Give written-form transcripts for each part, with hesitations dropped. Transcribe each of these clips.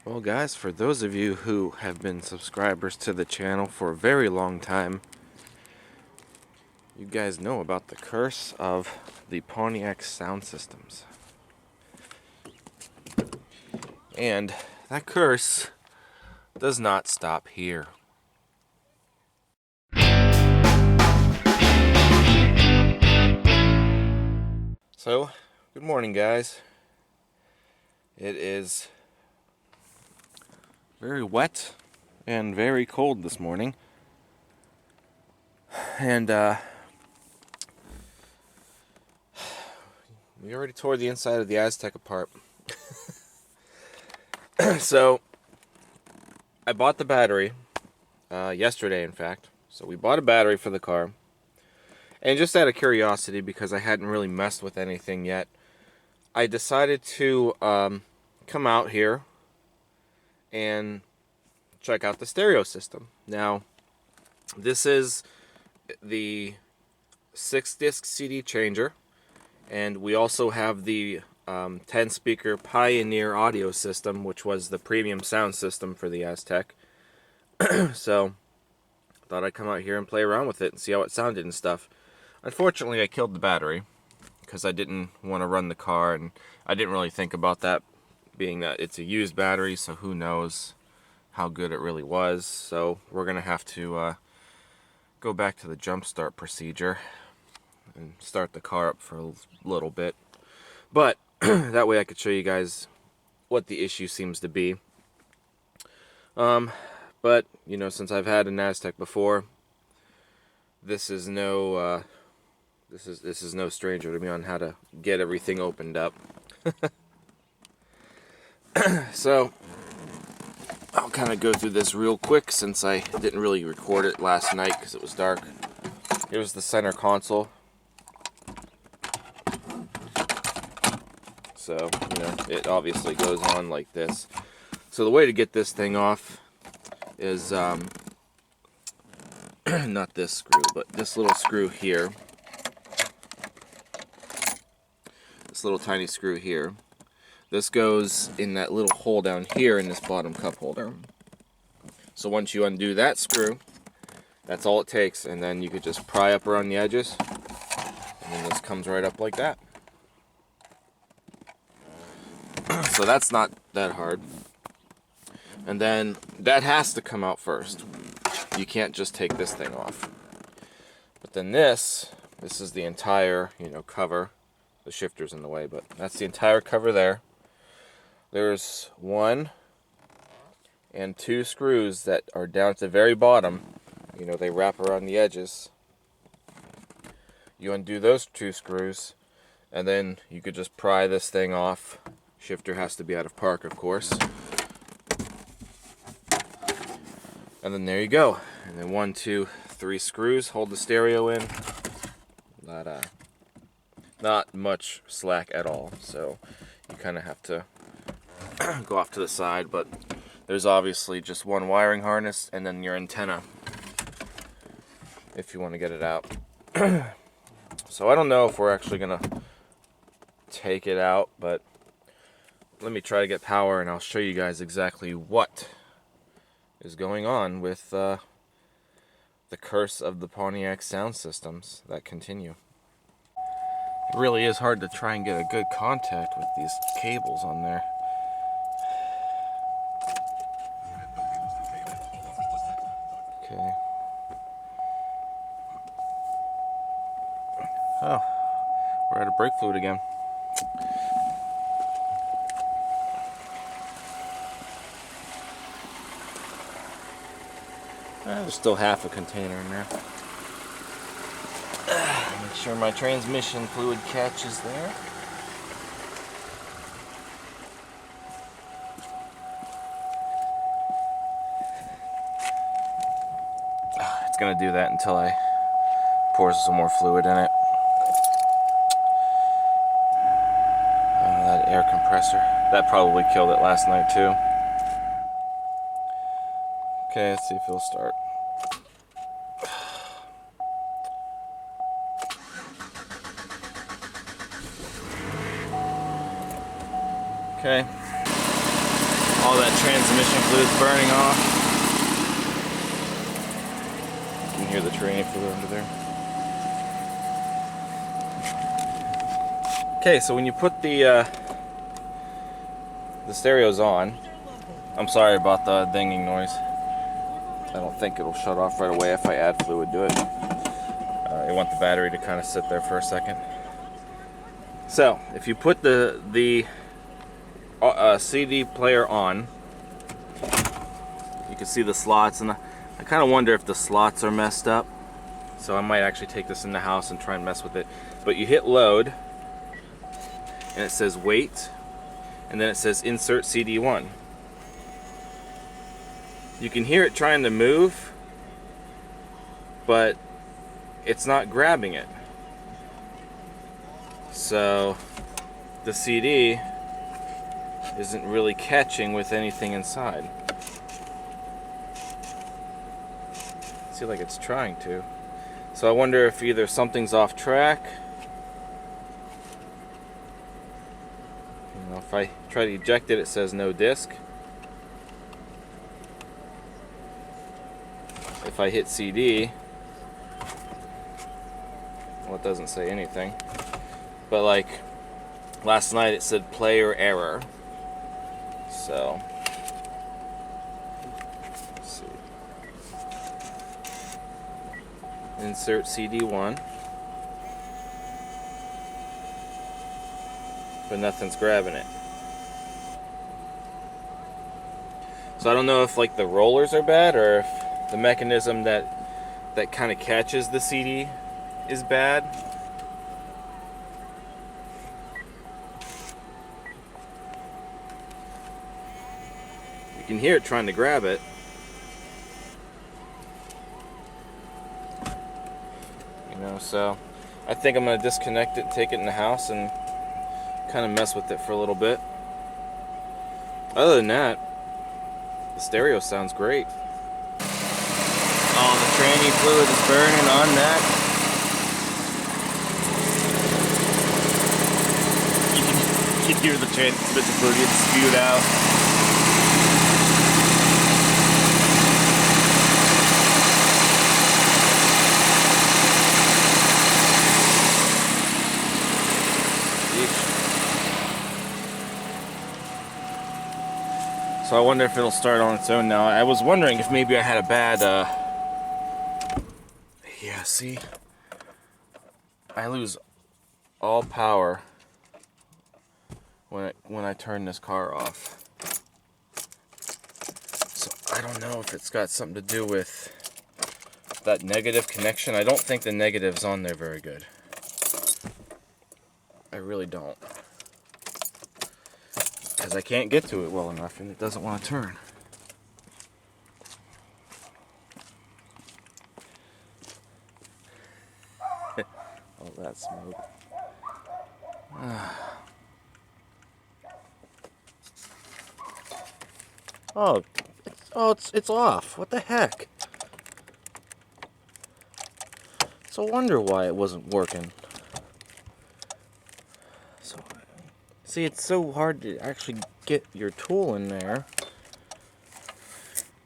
Well guys, for those of you who have been subscribers to the channel for a very long time, you guys know about the curse of the Pontiac sound systems. And that curse does not stop here. So, good morning guys. It is very wet and very cold this morning. And we already tore the inside of the Aztek apart. So I bought the battery yesterday, in fact. So we bought a battery for the car. And just out of curiosity, because I hadn't really messed with anything yet, I decided to come out here and check out the stereo system. Now, this is the 6-disc CD changer, and we also have the 10-speaker Pioneer audio system, which was the premium sound system for the Aztek. So, thought I'd come out here and play around with it and see how it sounded and stuff. Unfortunately, I killed the battery because I didn't want to run the car, and I didn't really think about that, being that it's a used battery, so who knows how good it really was. So we're gonna have to go back to the jump start procedure and start the car up for a little bit, but that way I could show you guys what the issue seems to be. But you know, since I've had an Aztek before, this is no this is no stranger to me on how to get everything opened up. So I'll kind of go through this real quick, since I didn't really record it last night because it was dark. Here's the center console. So, you know, it obviously goes on like this. So the way to get this thing off is not this screw, but this little screw here. This little tiny screw here. This goes in that little hole down here in this bottom cup holder. So once you undo that screw, that's all it takes, and then you could just pry up around the edges, and then this comes right up like that. So that's not that hard. And then that has to come out first. You can't just take this thing off. But then this is the entire, you know, cover. The shifter's in the way, but that's the entire cover there. There's 1 and 2 screws that are down at the very bottom. You know, they wrap around the edges. You undo those 2 screws, and then you could just pry this thing off. Shifter has to be out of park, of course. And then there you go. And then 1, 2, 3 screws hold the stereo in. Not much slack at all, so you kind of have to go off to the side, but there's obviously just 1 wiring harness and then your antenna if you want to get it out. So I don't know if we're actually gonna take it out, but let me try to get power and I'll show you guys exactly what is going on with the curse of the Pontiac sound systems that continue. It really is hard to try and get a good contact with these cables on there. Okay. Oh, we're out of brake fluid again. There's still half a container in there. Make sure my transmission fluid catches there. It's gonna do that until I pour some more fluid in it. That air compressor. That probably killed it last night too. Okay, let's see if it'll start. Okay. All that transmission fluid's burning off. You can hear the training fluid under there. Okay, so when you put the stereos on, I'm sorry about the dinging noise. I don't think it'll shut off right away if I add fluid to it. I want the battery to kind of sit there for a second. So, if you put the CD player on, you can see the slots, and I kind of wonder if the slots are messed up. So I might actually take this in the house and try and mess with it. But you hit load, and it says wait, and then it says insert CD1. You can hear it trying to move, but it's not grabbing it. So the CD isn't really catching with anything inside. See, like it's trying to. So I wonder if either something's off track. You know, if I try to eject it, it says no disk. If I hit CD, well, it doesn't say anything. But like last night, it said player error. So let's see. Insert CD1. But nothing's grabbing it. So I don't know if like the rollers are bad or if the mechanism that kind of catches the CD is bad. You can hear it trying to grab it. You know, so I think I'm going to disconnect it, take it in the house, and kind of mess with it for a little bit. Other than that, the stereo sounds great. Oh, the tranny fluid is burning on that. You can hear the transmission fluid get spewed out. So I wonder if it'll start on its own now. I was wondering if maybe I had a bad, yeah, see? I lose all power when I turn this car off. So I don't know if it's got something to do with that negative connection. I don't think the negative's on there very good. I really don't. Because I can't get to it well enough and it doesn't want to turn. All that smoke. It's off. What the heck? It's a wonder why it wasn't working. So, see, it's so hard to actually get your tool in there.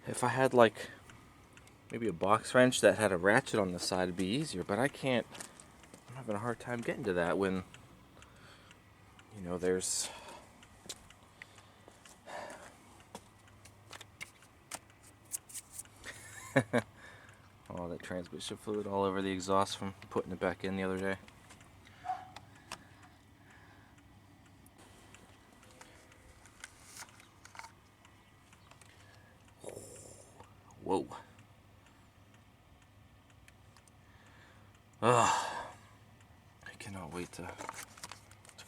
If I had like maybe a box wrench that had a ratchet on the side, it'd be easier, but I can't. I'm having a hard time getting to that when, you know, there's all that transmission fluid all over the exhaust from putting it back in the other day. Whoa. Ugh. I cannot wait to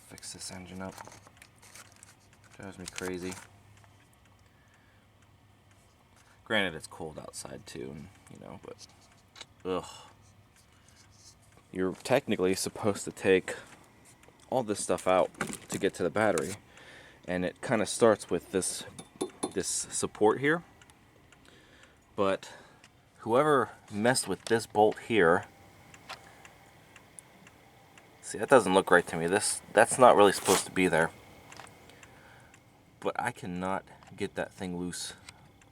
fix this engine up. Drives me crazy. Granted, it's cold outside too, and, you know, but ugh. You're technically supposed to take all this stuff out to get to the battery, and it kind of starts with this support here. But whoever messed with this bolt here, see, that doesn't look right to me. That's not really supposed to be there. But I cannot get that thing loose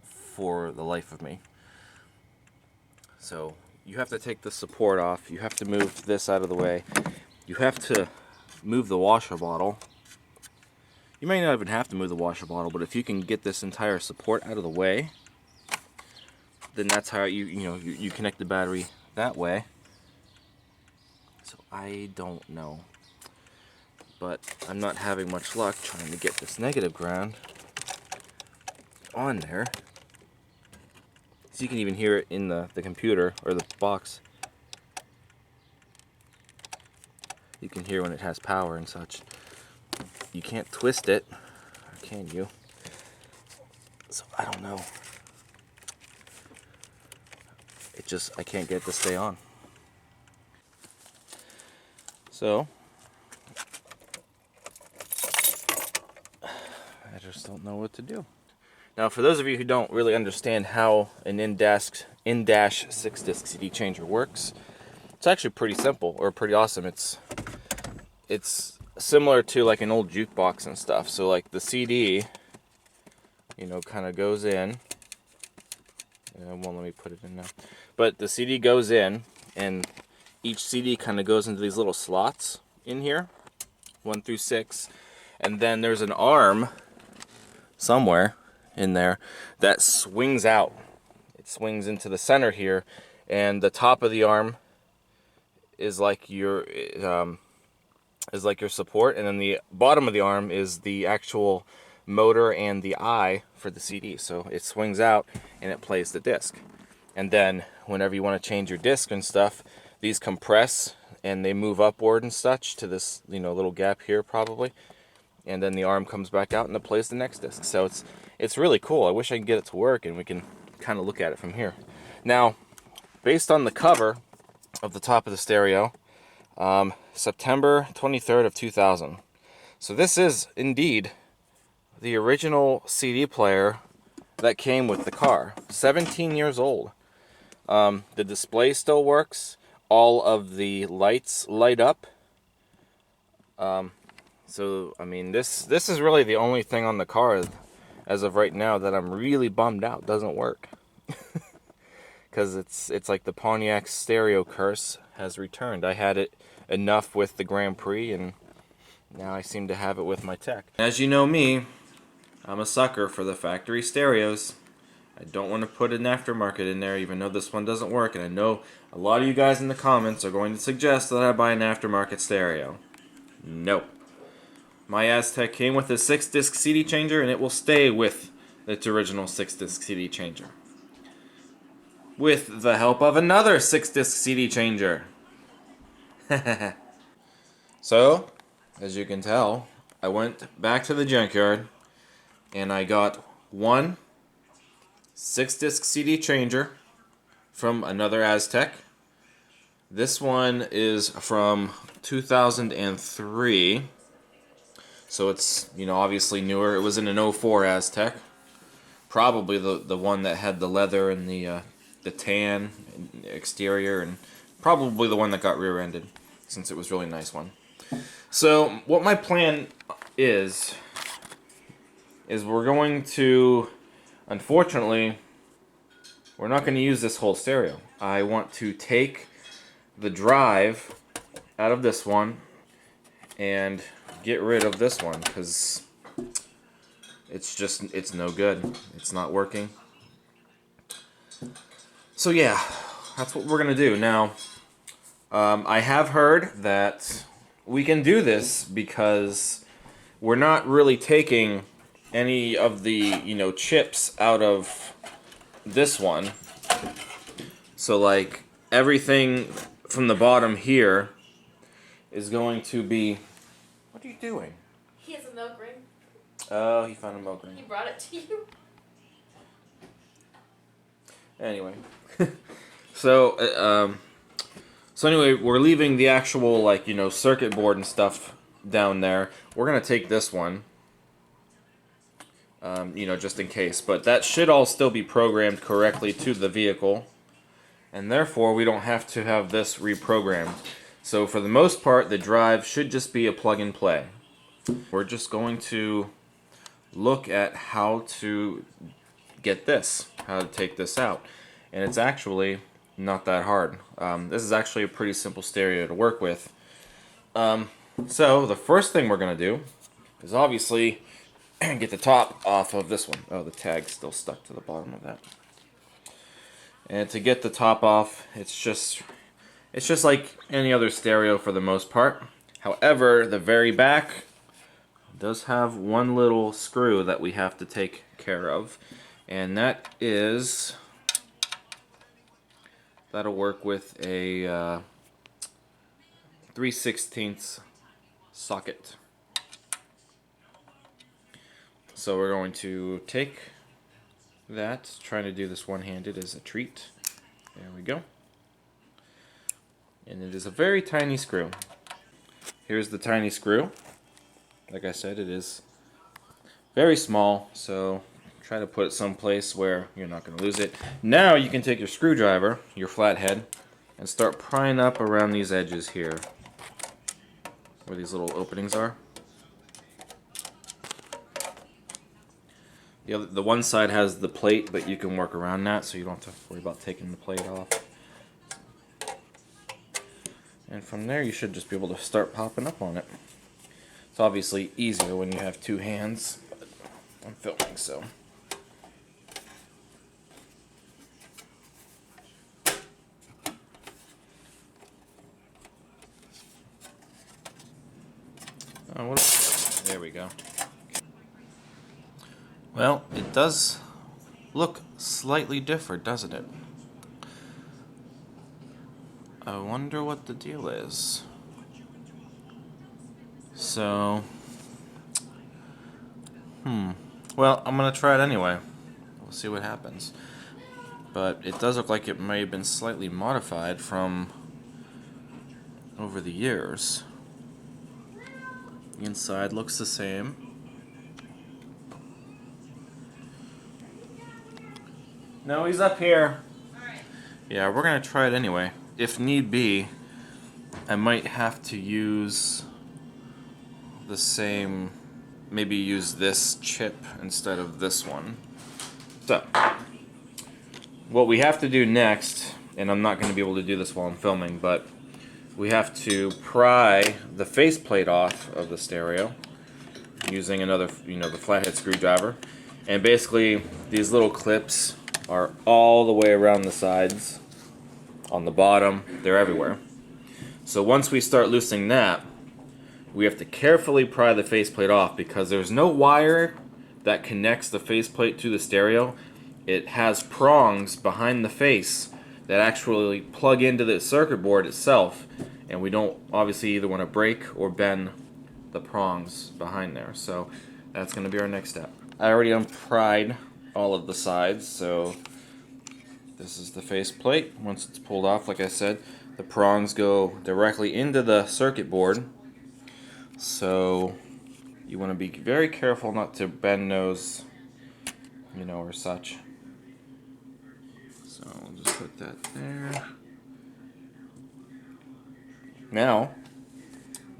for the life of me. So you have to take the support off. You have to move this out of the way. You have to move the washer bottle. You may not even have to move the washer bottle, but if you can get this entire support out of the way, then that's how you connect the battery that way. So I don't know, but I'm not having much luck trying to get this negative ground on there. So you can even hear it in the computer or the box. You can hear when it has power and such. You can't twist it, or can you? So I don't know. I can't get it to stay on. So I just don't know what to do. Now, for those of you who don't really understand how an in-dash 6-disc CD changer works, it's actually pretty simple, or pretty awesome. It's similar to like an old jukebox and stuff. So like the CD, kind of goes in. It won't let me put it in now. But the CD goes in, and each CD kind of goes into these little slots in here, 1 through 6. And then there's an arm somewhere in there that swings out. It swings into the center here, and the top of the arm is like your support, and then the bottom of the arm is the actual motor and the eye for the CD. So it swings out and it plays the disc. And then whenever you want to change your disc and stuff, these compress and they move upward and such to this little gap here probably. And then the arm comes back out and it plays the next disc. So it's really cool. I wish I could get it to work and we can kind of look at it from here. Now, based on the cover of the top of the stereo, September 23rd of 2000. So this is indeed the original CD player that came with the car. 17 years old. The display still works. All of the lights light up. So I mean, this is really the only thing on the car as of right now that I'm really bummed out doesn't work. Because it's like the Pontiac Stereo Curse has returned. I had it enough with the Grand Prix, and now I seem to have it with my tech. As you know me, I'm a sucker for the factory stereos. I don't want to put an aftermarket in there, even though this one doesn't work, and I know a lot of you guys in the comments are going to suggest that I buy an aftermarket stereo. Nope. My Aztek came with a 6-disc CD changer, and it will stay with its original 6-disc CD changer. With the help of another 6-disc CD changer. So, as you can tell, I went back to the junkyard and I got one 6-disc CD changer from another Aztek. This one is from 2003. So it's, obviously newer. It was in an 04 Aztek. Probably the one that had the leather and the tan exterior, and probably the one that got rear-ended, since it was a really nice one. So what my plan is we're going to, unfortunately, we're not going to use this whole stereo. I want to take the drive out of this one and get rid of this one, because it's no good. It's not working. So yeah, that's what we're gonna do. Now, I have heard that we can do this because we're not really taking any of the chips out of this one. So like everything from the bottom here is going to be. What are you doing? He has a milk ring. Oh, he found a milk ring. He brought it to you. Anyway, so anyway, we're leaving the actual circuit board and stuff down there. We're gonna take this one, just in case. But that should all still be programmed correctly to the vehicle, and therefore we don't have to have this reprogrammed. So for the most part, the drive should just be a plug and play. We're just going to look at how to get this, how to take this out. And it's actually not that hard. This is actually a pretty simple stereo to work with. So the first thing we're going to do is obviously get the top off of this one. Oh, the tag's still stuck to the bottom of that. And to get the top off, it's just like any other stereo for the most part. However, the very back does have one little screw that we have to take care of, and that is, that'll work with a 3/16 socket. So we're going to take that. Trying to do this one-handed is a treat. There we go. And it is a very tiny screw. Here's the tiny screw. Like I said, it is very small, so try to put it someplace where you're not going to lose it. Now you can take your screwdriver, your flathead, and start prying up around these edges here, where these little openings are. The one side has the plate, but you can work around that, so you don't have to worry about taking the plate off. And from there, you should just be able to start popping up on it. It's obviously easier when you have two hands, but I'm filming, so. Oh, there we go. Well, it does look slightly different, doesn't it? I wonder what the deal is. So, well, I'm gonna try it anyway. We'll see what happens. But it does look like it may have been slightly modified from over the years. The inside looks the same. No, he's up here. Yeah, we're gonna try it anyway. If need be, I might have to use the same, maybe use this chip instead of this one. So, what we have to do next, and I'm not going to be able to do this while I'm filming, but we have to pry the faceplate off of the stereo using another, the flathead screwdriver. And basically, these little clips are all the way around the sides, on the bottom, they're everywhere. So once we start loosening that, we have to carefully pry the faceplate off because there's no wire that connects the faceplate to the stereo. It has prongs behind the face that actually plug into the circuit board itself, and we don't obviously either want to break or bend the prongs behind there. So that's going to be our next step. I already unpried all of the sides, so this is the faceplate. Once it's pulled off, like I said, the prongs go directly into the circuit board. So you want to be very careful not to bend those, or such. So we'll just put that there. Now,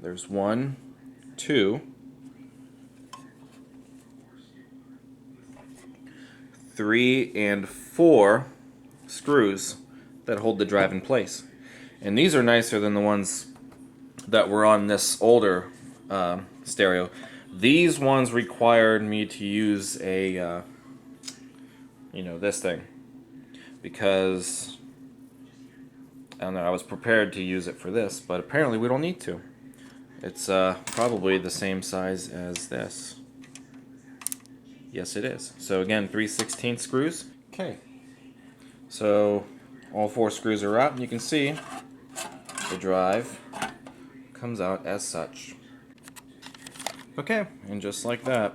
there's 1, 2, 3, and 4 screws that hold the drive in place. And these are nicer than the ones that were on this older stereo. These ones required me to use a, this thing. Because, I don't know, I was prepared to use it for this, but apparently we don't need to. It's probably the same size as this. Yes, it is. So again, 3/16 screws. Okay. So all 4 screws are out, and you can see the drive comes out as such. Okay, and just like that,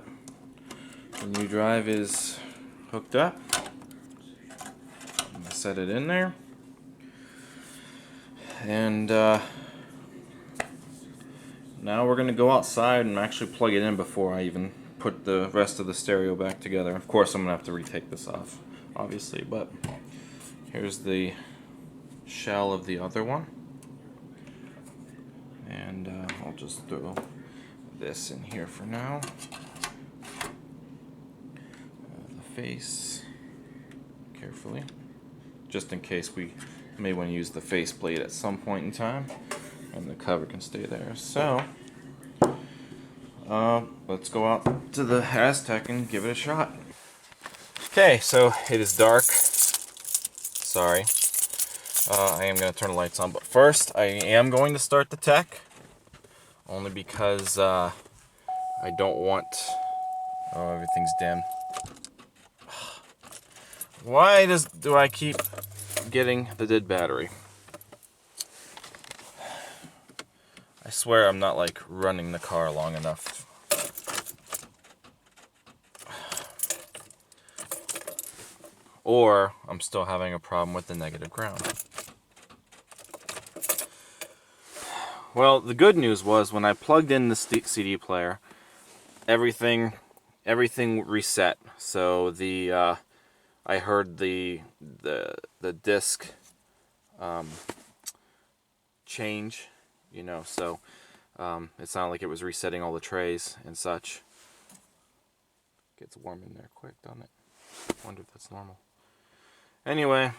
the new drive is hooked up. I'm gonna set it in there, and now we're gonna go outside and actually plug it in before I even put the rest of the stereo back together. Of course, I'm gonna have to retake this off, obviously, but here's the shell of the other one, and I'll just throw this in here for now. face carefully, just in case we may want to use the faceplate at some point in time, and the cover can stay there. So, let's go out to the Aztek and give it a shot. Okay, so it is dark. Sorry. I am going to turn the lights on, but first I am going to start the tech, only because I don't want... Oh, everything's dim. Why do I keep getting the dead battery? I swear I'm not like running the car long enough. Or I'm still having a problem with the negative ground. Well, the good news was when I plugged in the CD player, everything reset. So I heard the disc change, you know. So it sounded like it was resetting all the trays and such. Gets warm in there quick, doesn't it? Wonder if that's normal. Anyway,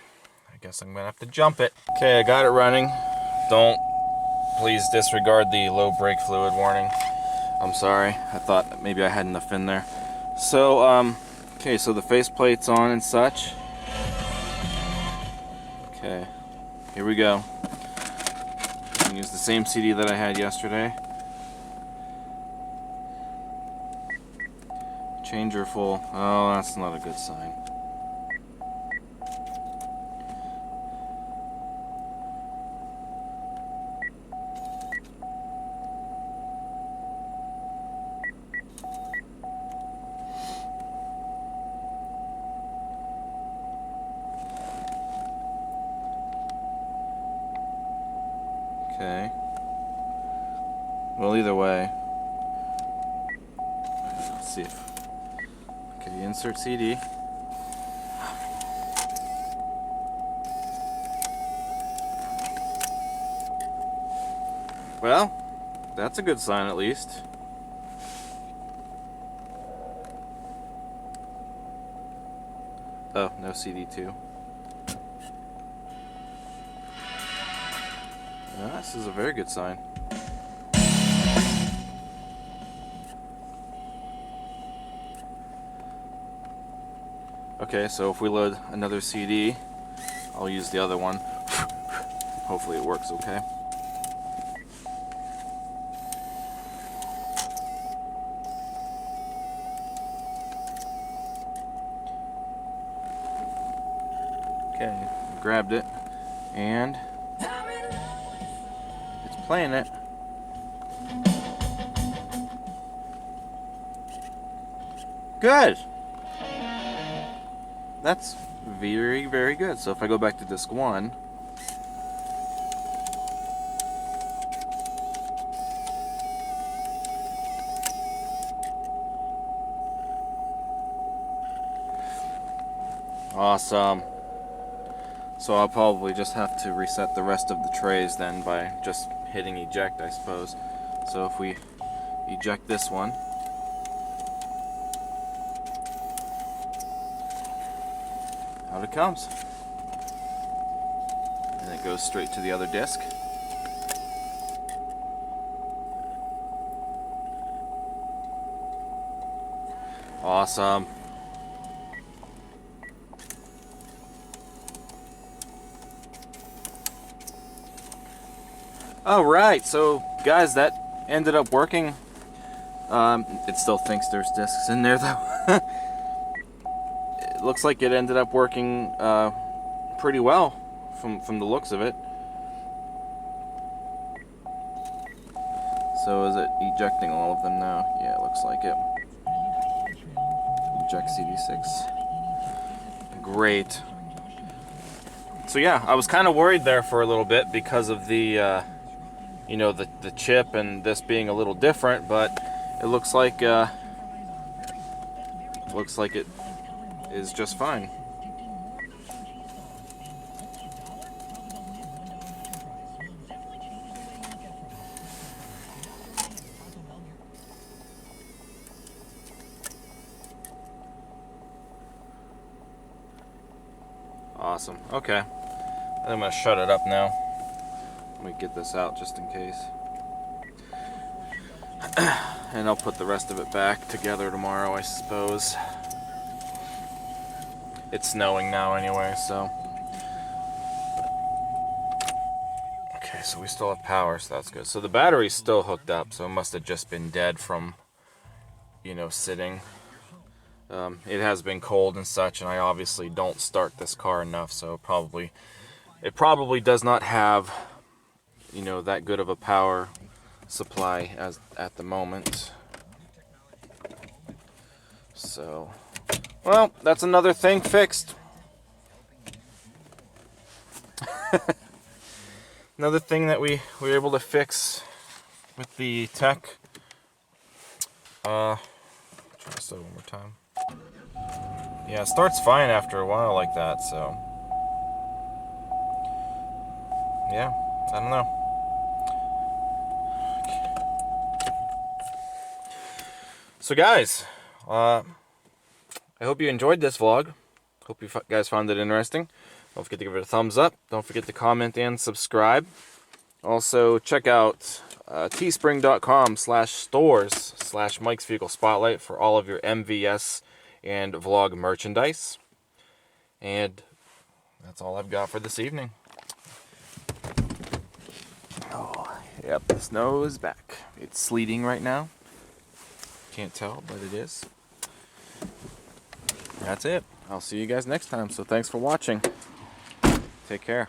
I guess I'm gonna have to jump it. Okay, I got it running. Please disregard the low brake fluid warning. I'm sorry. I thought maybe I had enough in there. So, okay, so the faceplate's on and such. Okay, here we go. I'm gonna use the same CD that I had yesterday. Changer full. Oh, that's not a good sign. Okay. Well, either way. Let's see if... Okay, insert CD. Well, that's a good sign at least. Oh, no CD2. Yeah, this is a very good sign. Okay, so if we load another CD, I'll use the other one. Hopefully it works okay. Okay, grabbed it, and it's playing it. Good! That's very, very good. So if I go back to disc 1, awesome. So I'll probably just have to reset the rest of the trays then by just hitting eject, I suppose. So if we eject this one, out it comes. And it goes straight to the other disc. Awesome. Alright, so guys, that ended up working. It still thinks there's discs in there though. It looks like it ended up working pretty well from the looks of it. So is it ejecting all of them now? Yeah, it looks like it. Eject CD6. Great. So yeah, I was kind of worried there for a little bit because of the you know, the chip and this being a little different, but it looks like it is just fine. Awesome. Okay. I'm going to shut it up now. Let me get this out just in case. And I'll put the rest of it back together tomorrow, I suppose. It's snowing now anyway, so. Okay, so we still have power, so that's good. So the battery's still hooked up, so it must have just been dead from, you know, sitting. It has been cold and such, and I obviously don't start this car enough, so it probably does not have, you know, that good of a power supply as at the moment. So, well, that's another thing fixed. Another thing that we were able to fix with the tech. Try to start one more time. Yeah, it starts fine after a while like that, so. Yeah, I don't know. So guys, I hope you enjoyed this vlog. Hope you guys found it interesting. Don't forget to give it a thumbs up. Don't forget to comment and subscribe. Also, check out teespring.com/stores/Mike's Vehicle Spotlight for all of your MVS and vlog merchandise. And that's all I've got for this evening. Oh, yep, the snow is back. It's sleeting right now. Can't tell, but it is. That's it. I'll see you guys next time. So thanks for watching. Take care.